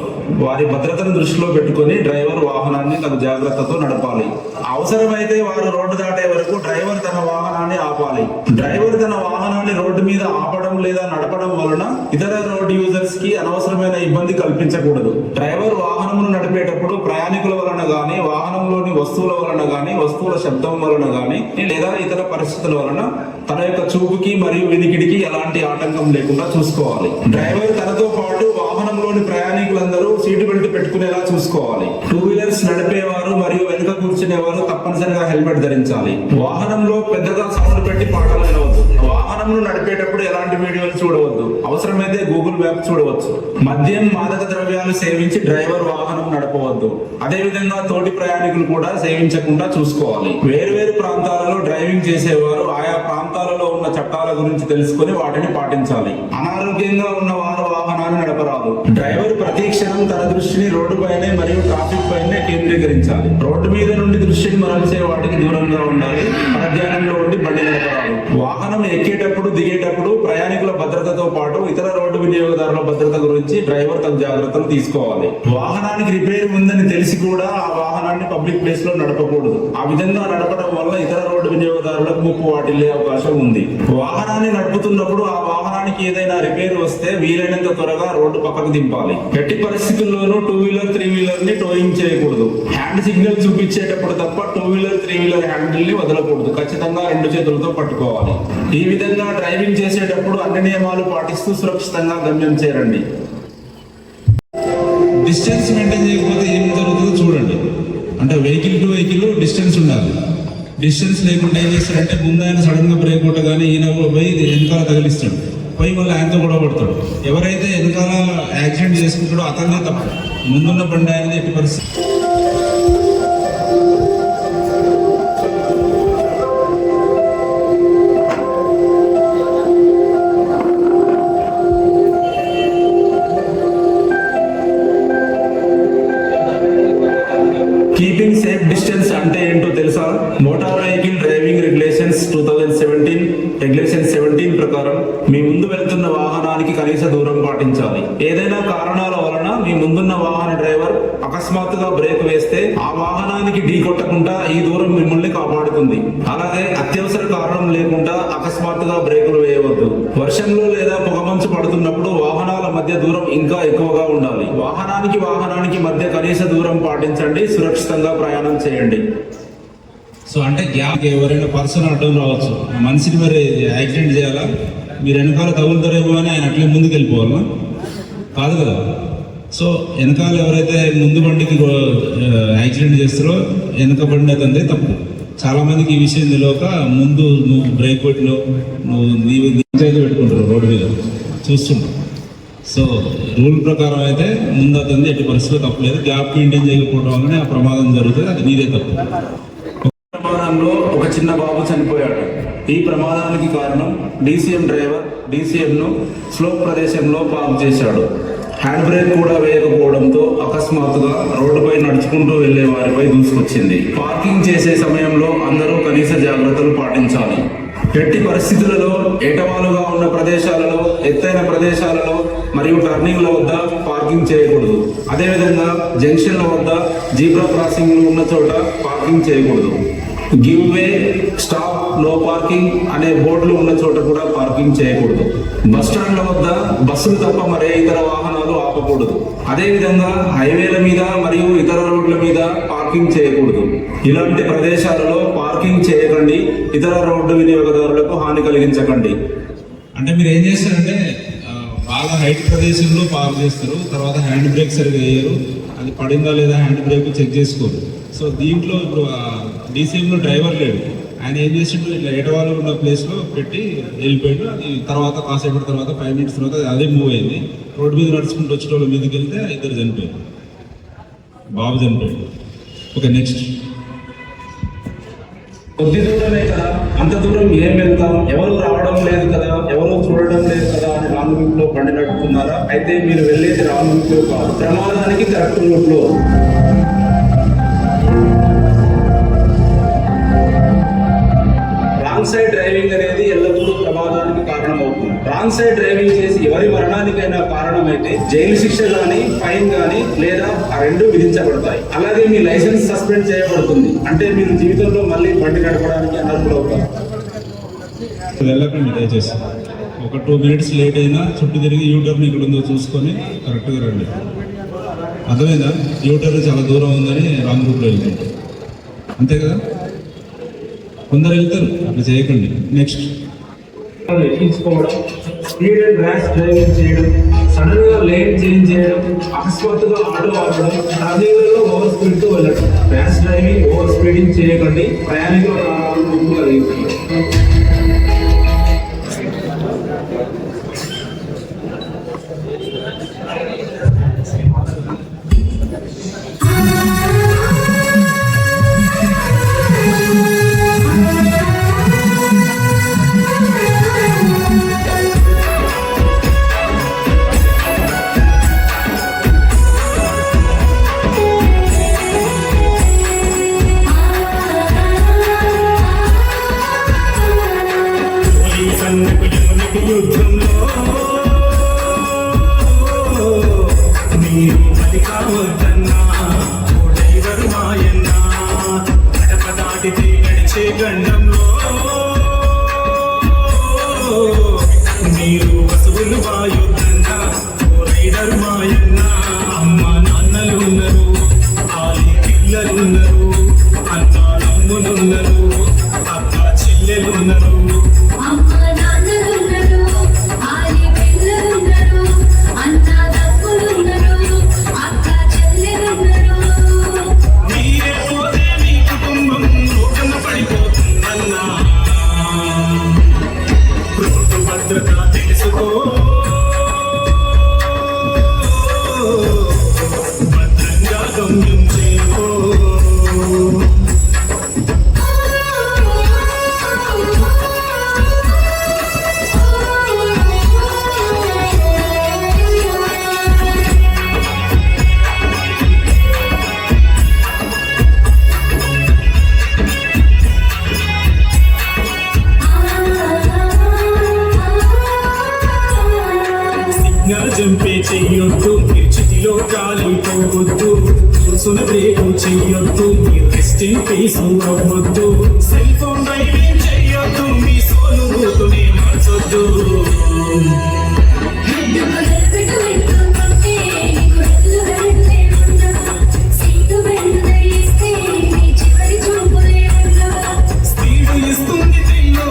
వారి భద్రతను దృష్టిలో పెట్టుకుని డ్రైవర్ వాహనాన్ని తగు జాగ్రత్తతో నడపాలి. అవసరమైతే వారు రోడ్డు దాటే వరకు డ్రైవర్ తన వాహనాన్ని ఆపాలి. డ్రైవర్ తన వాహనాన్ని రోడ్డు మీద ఆపడం లేదా నడపడం వలన ఇతర రోడ్ యూజర్స్ కి అనవసరమైన ఇబ్బంది కల్పించకూడదు. డ్రైవర్ వాహనమును నడిపేటప్పుడు ప్రయాణికుల వలన గాని, వాహనంలోని వస్తువుల వలన గాని, వస్తువుల శబ్దం వలన గాని లేదా ఇతర పరిస్థితుల వలన తన యొక్క చూపుకి మరియు వినికిడికి ఎలాంటి ఆటంకం లేకుండా చూసుకోవాలి. డ్రైవర్ తనతో పాటు వాహనంలోని ప్రయాణికులందరూ సీటు బెల్ట్ పెట్టుకునేలా చూసుకోవాలి. 2 వీలర్స్ నడిపేవారు మరియు వెనుక కూర్చునేవారు తప్పనిసరిగా హెల్మెట్ ధరించాలి. వాహనంలో పెద్దగా సౌండ్ పెట్టి పాటలు వినవద్దు. వాహనంను నడిపేటప్పుడు ఎలాంటి వీడియోలు చూడవద్దు. అవసరమైతే గూగుల్ మ్యాప్ చూడవచ్చు. మద్యం, మాదక ద్రవ్యాలు సేవించి డ్రైవర్ వాహనం నడపవద్దు. అదేవిధంగా తోటి ప్రయాణికులు కూడా సేవించకుండా చూసుకోవాలి. వేరువేరు ప్రాంతాలలో డ్రైవింగ్ చేసేవారు ఆయా ప్రాంతాలలో ఉన్న చట్టాల గురించి తెలుసుకుని వాటిని పాటించాలి. అనారోగ్యంగా ఉన్న వారు వాహనాన్ని నడపరాదు. డ్రైవర్ ప్రతి క్షణం తన దృష్టిని రోడ్డుపైనే మరియు ట్రాఫిక్ పైనే కేంద్రీకరించాలి. రోడ్డు మీద నుండి దృష్టిని మరల్చే వాటికి దూరంగా ఉండాలి. పరధ్యానంలో ఉండి బండి నడపరాదు. వాహనం ఎక్కేటప్పుడు, దిగేటప్పుడు ప్రయాణికుల భద్రతతో పాటు ఇతర రోడ్డు వినియోగదారుల భద్రత గురించి డ్రైవర్ తగు జాగ్రత్తలు తీసుకోవాలి. వాహనానికి రిపేర్ ఉందని తెలిసి కూడా ఆ వాహనాన్ని పబ్లిక్ ప్లేస్ లో నడపకూడదు. ఆ విధంగా నడపడం వల్ల ఇతర రోడ్డు వినియోగదారులకు ముప్పు వాటిల్లే అవకాశం ఉంది. వాహనాన్ని నడుపుతున్నప్పుడు ఆ వాహనానికి ఏదైనా రిపేర్ వస్తే వీలైనంత త్వరగా రోడ్డు పక్కకు దింపాలి. ఎట్టి పరిస్థితుల్లోనూ 2-వీలర్ 3-వీలర్ ని టోయింగ్ చేయకూడదు. హ్యాండ్ సిగ్నల్ చూపించేటప్పుడు తప్ప 2-వీలర్ 3-వీలర్ హ్యాండిల్ ని వదలకూడదు. ఖచ్చితంగా 2 చేతులతో పట్టుకోవాలి. ఈ విధంగా డ్రైవింగ్ చేసేటప్పుడు అన్ని నియమాలు పాటిస్తూ సురక్షితంగా గమ్యం చేరండి. డిస్టెన్స్ మెయింటైన్ చేయకపోతే ఏం జరుగుతుందో చూడండి. అంటే వెహికల్ టు వెహికల్ డిస్టెన్స్ ఉండాలి. డిస్టెన్స్ లేకుండా ఏం చేస్తారంటే ముందు ఆయన సడన్ గా బ్రేక్ కొట్టగానే ఈయన పోయి వెనకాల తగిలిస్తాడు. పోయి మళ్ళీ ఆయనతో కూడా పడతాడు. ఎవరైతే వెనకాల యాక్సిడెంట్ చేసుకుంటాడో అతనే తప్పు. ముందున్న బండి అనేది ఎట్టి పరిస్థితి. కీపింగ్ సేఫ్ డిస్టెన్స్ అంటే ఏంటో తెలుసా? Motor vehicle driving regulations 2017 regulation 17 ప్రకారం మీ ముందు వెళ్తున్న వాహనానికి కనీస దూరం పాటించాలి. ఏదైనా కారణాల వలన మీ ముందున్న వాహన డ్రైవర్ అకస్మాత్తుగా బ్రేక్ వేస్తే ఆ వాహనానికి ఢీ కొట్టకుండా ఈ దూరం మిమ్మల్ని కాపాడుతుంది. అలాగే అత్యవసర కారణం లేకుండా అకస్మాత్తుగా బ్రేకులు వేయవద్దు. వర్షంలో లేదా పొగమంచు పడుతున్నప్పుడు వాహనాల మధ్య దూరం ఇంకా ఎక్కువగా ఉండాలి. వాహనానికి మధ్య కనీస దూరం పాటించండి. సురక్షితంగా ప్రయాణం చేయండి. సో అంటే గ్యాప్ ఎవరైనా పర్సన్ అడ్డం రావచ్చు. మనిషిని మరి యాక్సిడెంట్ చేయాలా? మీరు వెనకాల తగులుతారేమో అని ఆయన అట్లే ముందుకు వెళ్ళిపోవాలా? కాదు కదా. సో వెనకాల ఎవరైతే ముందు బండికి యాక్సిడెంట్ చేస్తారో వెనక బండి అతందే తప్పు. చాలా మందికి ఈ విషయం తెలియక ముందు నువ్వు బ్రేక్ కొట్టినావు, నువ్వు పెట్టుకుంటారు రోడ్డు మీద చూస్తుంటావు. సో రూల్ ప్రకారం అయితే ముందు అతంది ఎట్టి పరిస్థితిలో తప్పలేదు. గ్యాప్ మెయింటైన్ చేయకపోవడం వల్లనే ఆ ప్రమాదం జరుగుతుంది. అది నీదే తప్పు. ప్రమాదంలో ఒక చిన్న బాబు చనిపోయాడు. ఈ ప్రమాదానికి కారణం డీసీఎం డ్రైవర్ డీసీఎం ను స్లోప్ ప్రదేశంలో పార్క్ చేశాడు. హ్యాండ్ బ్రేక్ కూడా వేయకపోవడంతో అకస్మాత్తుగా రోడ్డుపై నడుచుకుంటూ వెళ్లే వారిపై దూసుకొచ్చింది. పార్కింగ్ చేసే సమయంలో అందరూ కనీస జాగ్రత్తలు పాటించాలి. ఎట్టి పరిస్థితులలో ఏటవాలుగా ఉన్న ప్రదేశాలలో, ఎత్తైన ప్రదేశాలలో మరియు టర్నింగ్ల వద్ద పార్కింగ్ చేయకూడదు. అదేవిధంగా జంక్షన్ల వద్ద, జీబ్రా క్రాసింగ్లు ఉన్న చోట పార్కింగ్ చేయకూడదు. Give way, stop, no parking అనే బోర్డులు ఉన్న చోట కూడా పార్కింగ్ చేయకూడదు. బస్ స్టాండ్ల వద్ద బస్సులు తప్ప మరే ఇతర వాహనాలు ఆపకూడదు. అదేవిధంగా హైవేల మీద మరియు ఇతర రోడ్ల మీద పార్కింగ్ చేయకూడదు. ఇలాంటి ప్రదేశాలలో పార్కింగ్ చేయకండి. ఇతర రోడ్డు వినియోగదారులకు హాని కలిగించకండి. అంటే మీరు ఏం చేస్తారంటే బాగా హైట్ ప్రదేశంలో పార్క్ చేస్తారు. తర్వాత హ్యాండ్ బ్రేక్ సరిగా వేయరు. అది పడిందా లేదా హ్యాండ్ బ్రేక్ చెక్ చేసుకోరు. సో దీంట్లో ఇప్పుడు డీసీఎంలో డ్రైవర్ లేడు. ఆయన ఏం చేసిండు, ఇట్లా ఏటవాళ్ళు ఉన్న ప్లేస్లో పెట్టి వెళ్ళిపోయాడు. అది తర్వాత కాసేపటి తర్వాత 5 minutes తర్వాత అదే మూవ్ అయింది. రోడ్డు మీద నడుచుకుంటూ వచ్చే వాళ్ళ మీదకి వెళ్తే 2 చనిపోయారు. బాబు చనిపోయాడు. Okay, next. కొద్ది దూరమే కదా, అంత దూరం ఏం వెళ్తాం, ఎవరు రావడం లేదు కదా, ఎవరు చూడడం లేదు కదా అని రాంగ్ రూట్ లో బండి నడుపుతున్నారా? అయితే మీరు వెళ్ళేది రాంగ్ రూట్ లో కాదు, ప్రమాదానికి కరెక్ట్ రూట్ లో. రాంగ్ సైడ్ డ్రైవింగ్ అనేది ఎల్లప్పుడూ ప్రమాదానికి కారణం అవుతుంది. రాంగ్ సైడ్ డ్రైవింగ్ చేసి ఎవరి మరణానికైనా కారణమైతే జైలు శిక్ష గానీ, ఫైన్ గానీ లేదా ఆ రెండు విధించబడతాయి. అలాగే మీ లైసెన్స్ సస్పెండ్ చేయబడుతుంది. అంటే మీరు జీవితంలో మళ్ళీ బండి నడపడానికి అనర్హులవుతారు. వెళ్ళకండి దయచేసి. ఒక 2 minutes లేట్ అయినా చుట్టూ తిరిగి యూటర్న్ ఇక్కడ ఉందో చూసుకొని కరెక్ట్గా రండి. అర్థమైందా? యూటర్న్ చాలా దూరం ఉందని రాంగ్ రూట్లో వెళ్తుంటారు. అంతే కదా, కొందరు వెళ్తారు. అట్లా చేయకండి. నెక్స్ట్. ఎక్కించుకోవడం, స్పీడ్ అండ్ ర్యాష్ డ్రైవింగ్ చేయడం, సడన్ గా లేన్ చేంజ్ చేయడం, అకస్మాత్తుగా ఆటో ఆపడం, టర్నింగ్లలో ఓవర్ స్పీడ్ తో వెళ్ళడం. ర్యాష్ డ్రైవింగ్, ఓవర్ స్పీడింగ్ చేయకండి. ప్రయాణికుల ప్రాణాలను కలిగిస్తుంది. కన్నకు యమునికి యుద్ధంలో మీరు బలి కావద్దన్నా ఓ డ్రైవర్ మాయన్న గడప దాటితే గడిచే గండంలో మీరు వసువులు వాయుద్దన్నా ఓ రైడర్ మాయన్న అమ్మ నాన్నలున్నారు ఆలి పిల్లలున్నారు అన్నాలమ్ములున్నారు అక్క చెల్లెలున్నారు అమ్మ నాన్నలున్నారు, ఆరి పిల్లలున్నారు, అన్న తమ్ములున్నారు, అక్క చెల్లెలున్నారు. మీరే పోతే మీ కుటుంబం రోడ్డున పడిపోతుందన్నా రోడ్డు భద్రత తెలుసుకో భద్రంగా గమ్యం చేరుకో సిగ్నల్ జంపే చెయ్యొద్దు చితిలో కాలిపోవద్దు చూసున బ్రేకు చెయ్యొద్దు మీరు రెస్టింగ్ పీస్ అవ్వద్దు సెల్ ఫోన్ డ్రైవింగ్ చెయ్యొద్దు మీ సోలు రూటునే మార్చొద్దు హెడ్ మొదలుపెట్టు వెళ్తుంటే నీకు రెల్లు వెళ్తే ఉండవా, సీటు బెల్ట్ ధరిస్తే నీ చివరి చూపులే ఉండవా. స్పీడ్ ఇస్తుంది త్రిల్లు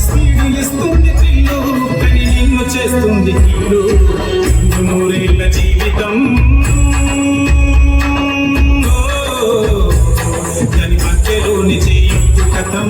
స్పీడ్ ఇస్తుంది త్రిల్లు కానీ నిన్ను చేస్తుంది కీడు నూరేళ్ల జీవితం దాని మధ్యలోని చేయొద్దు కథం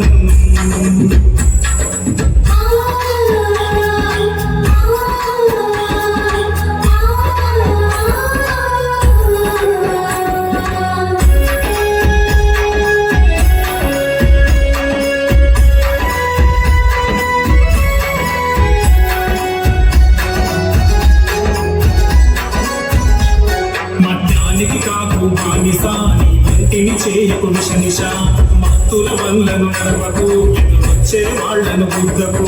మద్యానికి కాకు బానిసాని ఇంటిని చేయకు నిష మత్తుల వల్లను నడవకు ఎదురొచ్చే వాళ్లను బుద్ధకు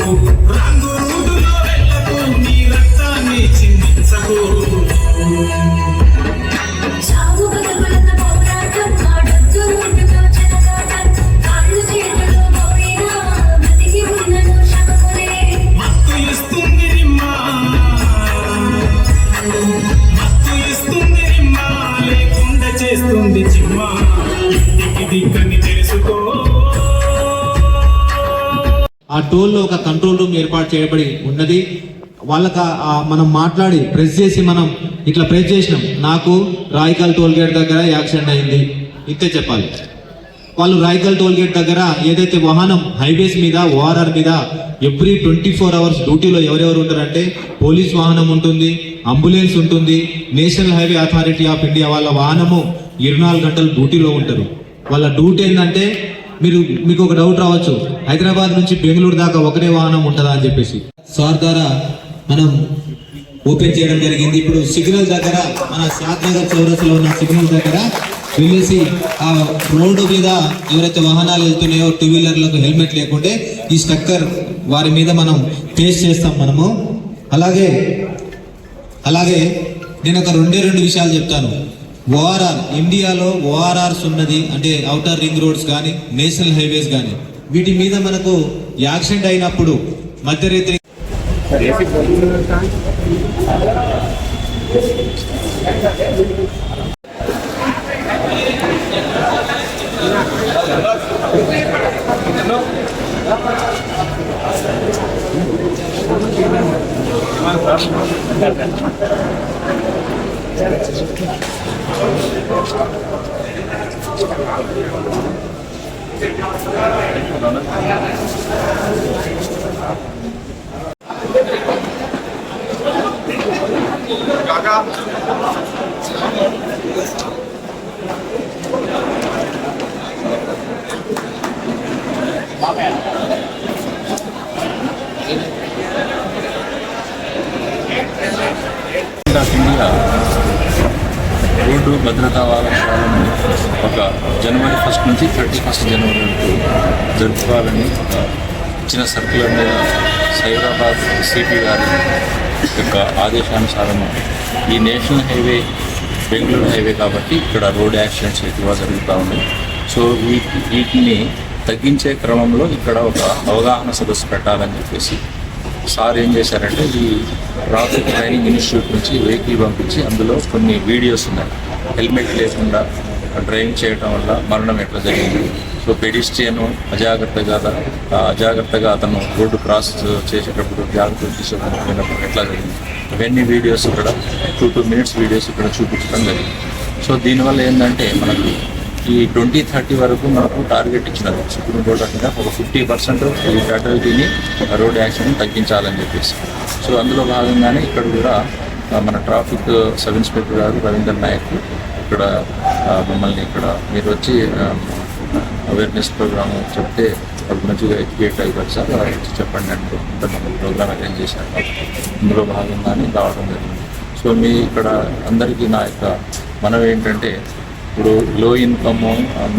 రంగు రూదులో వెళ్ళకు నీ రక్తాన్ని చిందించకు చావు బతుకులన్న పోరాటం, ఆడొద్దు రోడ్డుతో చెలగాటం, కాళ్ళు చేతులు పోయినా బతికి ఉన్నను శవములే. మత్తు ఇస్తుంది నిమ్మా మత్తు ఇస్తుంది నిమ్మా లేకుండా చేస్తుంది చిమ్మా ఇంటికి దిక్కని తెలుసుకో ఆ టోల్లో ఒక కంట్రోల్ రూమ్ ఏర్పాటు చేయబడి ఉన్నది. వాళ్ళకి మనం మాట్లాడి ప్రెస్ చేసి మనం ఇట్లా ప్రెస్ చేసినాం, నాకు రాయికల్ టోల్ గేట్ దగ్గర యాక్సిడెంట్ అయింది ఇంతే చెప్పాలి. వాళ్ళు రాయికల్ టోల్ గేట్ దగ్గర ఏదైతే వాహనం హైవేస్ మీద ఓఆర్ఆర్ మీద ఎవ్రీ 24 hours డ్యూటీలో ఎవరెవరు ఉంటారంటే పోలీస్ వాహనం ఉంటుంది, అంబులెన్స్ ఉంటుంది, national highway authority of India వాళ్ళ వాహనము 24 గంటలు డ్యూటీలో ఉంటారు. వాళ్ళ డ్యూటీ ఏంటంటే మీకు ఒక డౌట్ రావచ్చు, హైదరాబాద్ నుంచి బెంగళూరు దాకా ఒకటే వాహనం ఉంటుందా అని చెప్పేసి సార్ ద్వారా మనం ఓపెన్ చేయడం జరిగింది. ఇప్పుడు సిగ్నల్ దగ్గర మన శాద్నగర్ చౌరస్లో ఉన్న సిగ్నల్ దగ్గర వెళ్ళేసి ఆ రోడ్డు మీద ఎవరైతే వాహనాలు వెళ్తున్నాయో టూ వీలర్లకు హెల్మెట్ లేకుంటే ఈ స్టక్కర్ వారి మీద మనం పేస్ట్ చేస్తాం మనము. అలాగే నేను ఒక రెండు విషయాలు చెప్తాను. ఓఆర్ఆర్ ఇండియాలో ఓఆర్ఆర్స్ ఉన్నది అంటే అవుటర్ రింగ్ రోడ్స్ కానీ నేషనల్ హైవేస్ కానీ వీటి మీద మనకు యాక్సిడెంట్ అయినప్పుడు మధ్యరేత్రి ఆఫ్ ఇండియా రోడ్ రోడ్డు భద్రతా వారోత్సవాలను ఒక జనవరి 1 నుంచి 31 జనవరి వరకు జరుపుకోవాలని ఇచ్చిన సర్కులర్ మీద సైబరాబాద్ సిపి గారి యొక్క ఆదేశానుసారము ఈ నేషనల్ హైవే బెంగళూరు హైవే కాబట్టి ఇక్కడ రోడ్ యాక్సిడెంట్స్ ఎక్కువగా జరుగుతూ ఉన్నాయి. సో వీటిని తగ్గించే క్రమంలో ఇక్కడ ఒక అవగాహన సదస్సు పెట్టాలని చెప్పేసి సార్ ఏం చేశారంటే ఈ ట్రాఫిక్ ట్రైనింగ్ ఇన్స్టిట్యూట్ నుంచి వెహికల్ పంపించి అందులో కొన్ని వీడియోస్ ఉన్నాయి. హెల్మెట్ లేకుండా డ్రైవింగ్ చేయడం వల్ల మరణం ఎట్లా జరిగింది, సో పెడిస్ట్రియన్ అజాగ్రత్తగా అతను రోడ్డు క్రాస్ చేసేటప్పుడు జాగ్రత్తలు తీసుకోకపోయినప్పుడు ఎట్లా జరిగింది, అవన్నీ వీడియోస్ ఇక్కడ 2 minutes వీడియోస్ ఇక్కడ చూపించడం జరిగింది. సో దీనివల్ల ఏంటంటే మనకు ఈ 2030 వరకు మనకు టార్గెట్ ఇచ్చినారు సుప్రీంకోర్టు అంటే ఒక 50% ఈ ఫ్యాటలిటీని రోడ్ యాక్సిడెంట్ తగ్గించాలని చెప్పేసి. సో అందులో భాగంగానే ఇక్కడ కూడా మన ట్రాఫిక్ సబ్ ఇన్స్పెక్టర్ గారు రవీందర్ నాయక్ ఇక్కడ మమ్మల్ని ఇక్కడ మీరు వచ్చి అవేర్నెస్ ప్రోగ్రామ్ చెప్తే అది మంచిగా ఎడ్యుకేట్ అయిపోయి సార్ వచ్చి చెప్పండి అంటే ప్రోగ్రామ్ అటెండ్ చేశాను. ఇందులో భాగంగానే రావడం జరిగింది. సో మీ ఇక్కడ అందరికీ నా యొక్క మనవి ఏంటంటే ఇప్పుడు లో ఇన్కమ్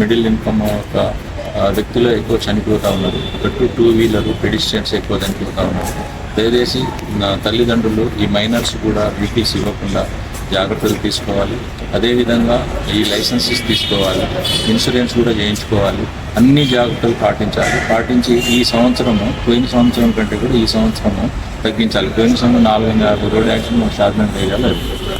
మిడిల్ ఇన్కమ్ ఒక వ్యక్తులు ఎక్కువ చనిపోతూ ఉన్నారు. అటు 2-wheeler పెడిస్ట్రియన్స్ ఎక్కువ చనిపోతూ ఉన్నారు. దయచేసి నా తల్లిదండ్రులు ఈ మైనర్స్ కూడా వెహికల్స్ ఇవ్వకుండా జాగ్రత్తలు తీసుకోవాలి. అదేవిధంగా ఈ లైసెన్సెస్ తీసుకోవాలి, ఇన్సూరెన్స్ కూడా చేయించుకోవాలి, అన్ని జాగ్రత్తలు పాటించి ఈ సంవత్సరము పోయిన సంవత్సరం కంటే కూడా ఈ సంవత్సరము తగ్గించాలి. పోయిన సంవత్సరం 450 రోడ్ యాక్సిడెంట్ మన శాసనం వేయాలి.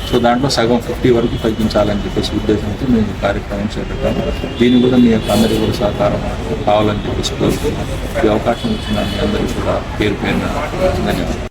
సో దాంట్లో సగం 50 వరకు తగ్గించాలని చెప్పేసి ఉద్దేశంతో మేము కార్యక్రమం చేపట్టాము. దీన్ని కూడా మీ యొక్క అందరికీ కూడా సహకారం కావాలని చెప్పేసి కోరుతున్నాను. ఈ అవకాశం ఇచ్చిన మీ అందరికీ కూడా పేరు ధన్యవాదాలు.